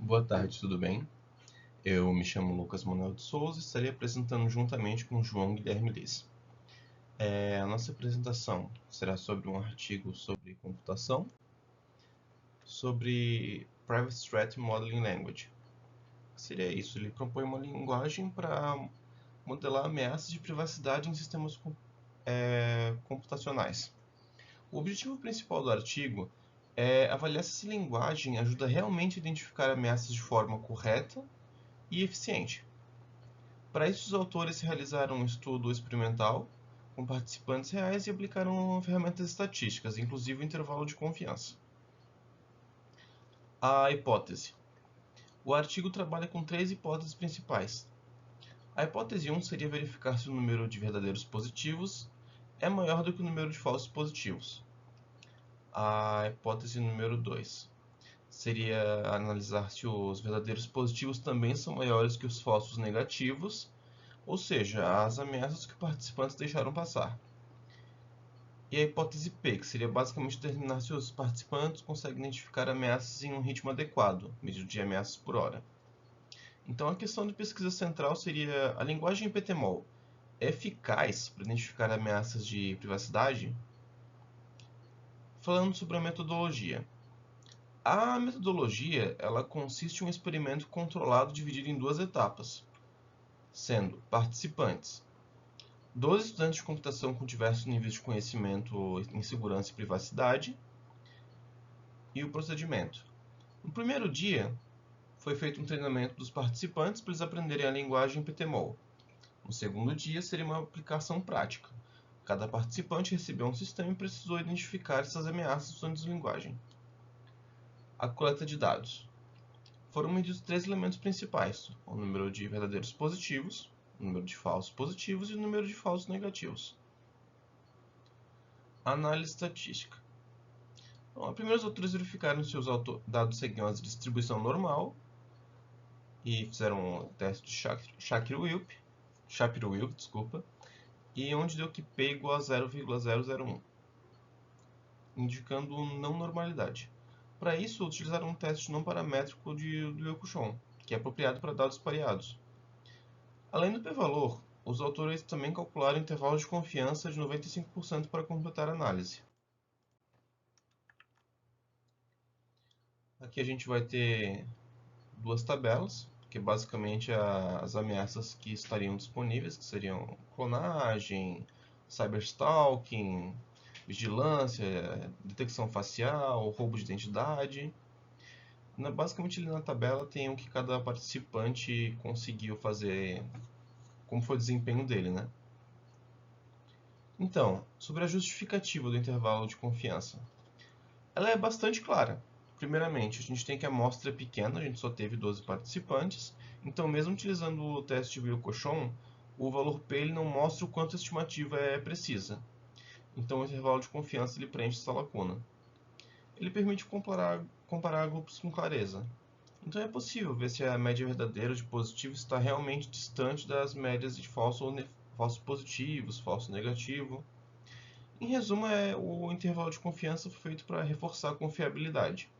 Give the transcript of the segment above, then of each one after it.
Boa tarde, tudo bem? Eu me chamo Lucas Manuel de Souza e estarei apresentando juntamente com João Guilherme Liz. A nossa apresentação será sobre um artigo sobre computação, sobre Private Threat Modeling Language. Seria isso, ele propõe uma linguagem para modelar ameaças de privacidade em sistemas computacionais. O objetivo principal do artigo é avaliar se essa linguagem ajuda realmente a identificar ameaças de forma correta e eficiente. Para isso, os autores realizaram um estudo experimental com participantes reais e aplicaram ferramentas estatísticas, inclusive o intervalo de confiança. A hipótese. O artigo trabalha com três hipóteses principais. A hipótese 1 seria verificar se o número de verdadeiros positivos é maior do que o número de falsos positivos. A hipótese número 2 seria analisar se os verdadeiros positivos também são maiores que os falsos negativos, ou seja, as ameaças que os participantes deixaram passar. E a hipótese P, que seria basicamente determinar se os participantes conseguem identificar ameaças em um ritmo adequado, medido de ameaças por hora. Então a questão de pesquisa central seria: a linguagem PTMOL é eficaz para identificar ameaças de privacidade? Falando sobre a metodologia. A metodologia ela consiste em um experimento controlado dividido em duas etapas, sendo participantes 12 estudantes de computação com diversos níveis de conhecimento em segurança e privacidade, e o procedimento. No primeiro dia, foi feito um treinamento dos participantes para eles aprenderem a linguagem PTMOL. No segundo dia, seria uma aplicação prática. Cada participante recebeu um sistema e precisou identificar essas ameaças usando essa linguagem. A coleta de dados. Foram medidos três elementos principais: o número de verdadeiros positivos, o número de falsos positivos e o número de falsos negativos. Análise estatística. Bom, primeiro os autores verificaram se os dados seguiam a distribuição normal e fizeram um teste de Shapiro-Wilk, e onde deu que P igual a 0,001, indicando não normalidade. Para isso, utilizaram um teste não paramétrico do Wilcoxon, que é apropriado para dados pareados. Além do p-valor, os autores também calcularam intervalo de confiança de 95% para completar a análise. Aqui a gente vai ter duas tabelas, que é basicamente as ameaças que estariam disponíveis, que seriam clonagem, cyberstalking, vigilância, detecção facial, roubo de identidade. Basicamente ali na tabela tem o que cada participante conseguiu fazer, como foi o desempenho dele, né? Então, sobre a justificativa do intervalo de confiança. Ela é bastante clara. Primeiramente, a gente tem que a amostra é pequena, a gente só teve 12 participantes, então mesmo utilizando o teste Wilcoxon, o valor P ele não mostra o quanto a estimativa é precisa. Então o intervalo de confiança ele preenche essa lacuna. Ele permite comparar grupos com clareza. Então é possível ver se a média verdadeira de positivo está realmente distante das médias de falsos positivos, falso negativo. Em resumo, o intervalo de confiança foi feito para reforçar a confiabilidade.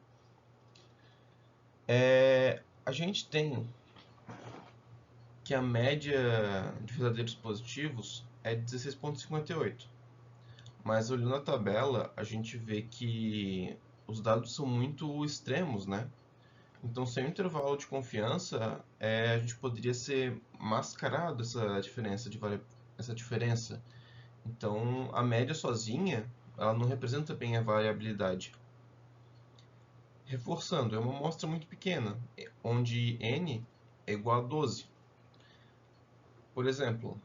A gente tem que a média de verdadeiros positivos é 16,58. Mas olhando a tabela, a gente vê que os dados são muito extremos, né? Então, sem o intervalo de confiança, a gente poderia ser mascarado essa diferença. Então, a média sozinha, ela não representa bem a variabilidade. Reforçando, é uma amostra muito pequena, onde n é igual a 12. Por exemplo,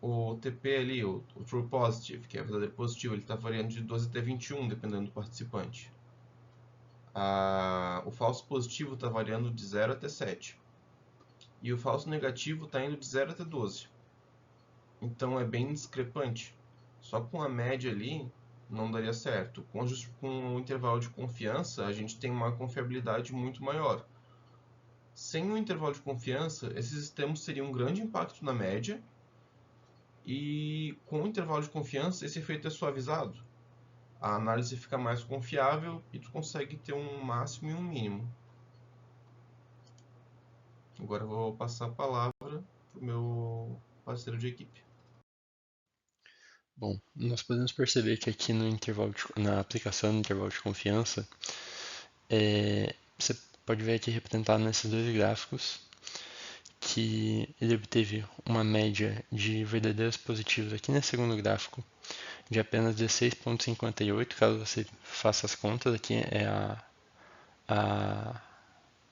o TP ali, o True Positive, que é verdadeiro positivo, ele está variando de 12 até 21, dependendo do participante. O falso positivo está variando de 0 até 7. E o falso negativo está indo de 0 até 12. Então é bem discrepante. Só com a média ali não daria certo. Com o intervalo de confiança, a gente tem uma confiabilidade muito maior. Sem o intervalo de confiança, esses sistemas teriam um grande impacto na média, e com o intervalo de confiança, esse efeito é suavizado. A análise fica mais confiável e tu consegue ter um máximo e um mínimo. Agora eu vou passar a palavra para o meu parceiro de equipe. Bom, nós podemos perceber que aqui na aplicação do intervalo de confiança, você pode ver aqui representado nesses dois gráficos que ele obteve uma média de verdadeiros positivos aqui nesse segundo gráfico de apenas 16,58, caso você faça as contas, aqui é a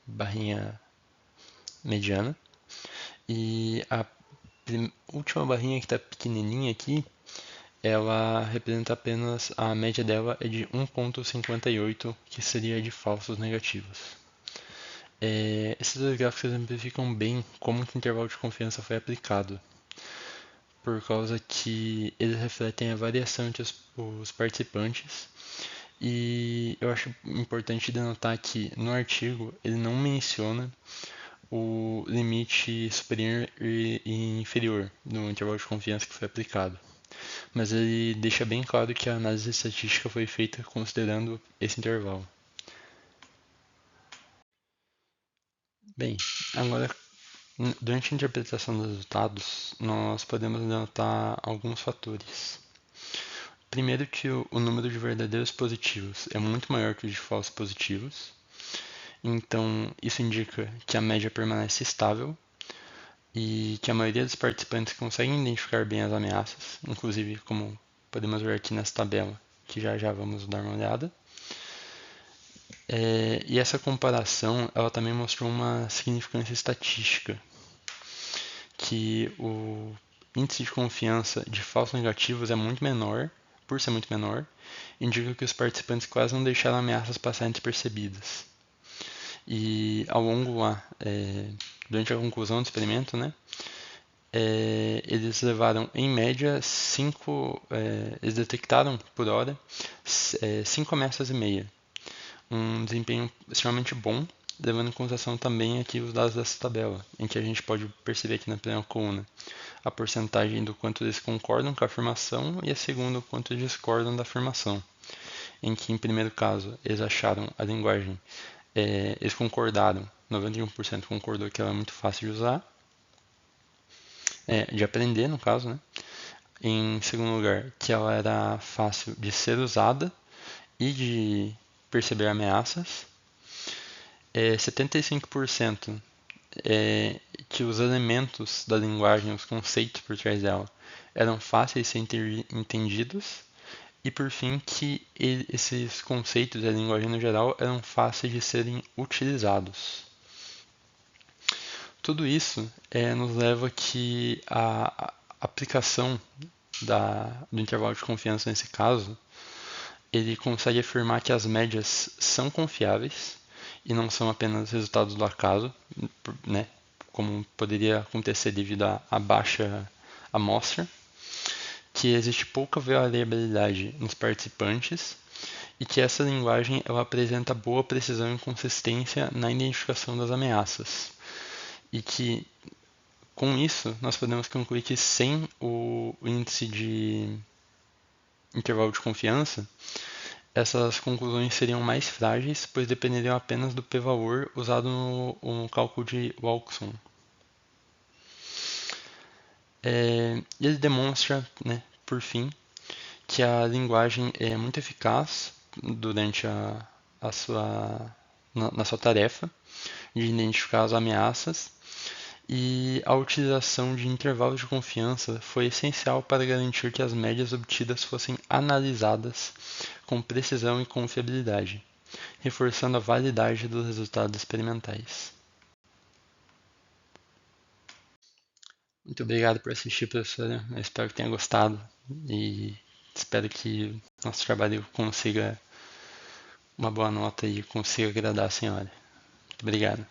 barrinha mediana. E a última barrinha que está pequenininha aqui, ela representa apenas, a média dela é de 1,58, que seria de falsos negativos. Esses dois gráficos exemplificam bem como que o intervalo de confiança foi aplicado, por causa que eles refletem a variação entre os participantes. E eu acho importante denotar que no artigo ele não menciona o limite superior e inferior no intervalo de confiança que foi aplicado, mas ele deixa bem claro que a análise estatística foi feita considerando esse intervalo. Bem, agora, durante a interpretação dos resultados, nós podemos denotar alguns fatores. Primeiro que o número de verdadeiros positivos é muito maior que o de falsos positivos, então isso indica que a média permanece estável e que a maioria dos participantes conseguem identificar bem as ameaças, inclusive como podemos ver aqui nessa tabela, que já já vamos dar uma olhada. E essa comparação ela também mostrou uma significância estatística, que o índice de confiança de falsos negativos é muito menor, por ser muito menor, indica que os participantes quase não deixaram ameaças passarem despercebidas. E ao longo lá, durante a conclusão do experimento, né, eles levaram em média eles detectaram por hora 5 ameaças e meia, um desempenho extremamente bom, levando em consideração também aqui os dados dessa tabela, em que a gente pode perceber aqui na primeira coluna a porcentagem do quanto eles concordam com a afirmação e a segunda o quanto eles discordam da afirmação, em que em primeiro caso eles acharam a linguagem, eles concordaram, 91% concordou que ela é muito fácil de usar, de aprender no caso, né? Em segundo lugar, que ela era fácil de ser usada e de perceber ameaças. 75% que os elementos da linguagem, os conceitos por trás dela, eram fáceis de ser entendidos. E por fim, que esses conceitos da linguagem no geral eram fáceis de serem utilizados. Tudo isso nos leva que a aplicação do intervalo de confiança nesse caso, ele consegue afirmar que as médias são confiáveis e não são apenas resultados do acaso, né, como poderia acontecer devido à baixa amostra, que existe pouca variabilidade nos participantes e que essa linguagem ela apresenta boa precisão e consistência na identificação das ameaças. E que, com isso, nós podemos concluir que sem o índice de intervalo de confiança, essas conclusões seriam mais frágeis, pois dependeriam apenas do p-valor usado no cálculo de Wilson. Ele demonstra, né, por fim, que a linguagem é muito eficaz durante na sua tarefa de identificar as ameaças, e a utilização de intervalos de confiança foi essencial para garantir que as médias obtidas fossem analisadas com precisão e confiabilidade, reforçando a validade dos resultados experimentais. Muito obrigado por assistir, professora. Eu espero que tenha gostado e espero que nosso trabalho consiga uma boa nota e consiga agradar a senhora. Muito obrigado.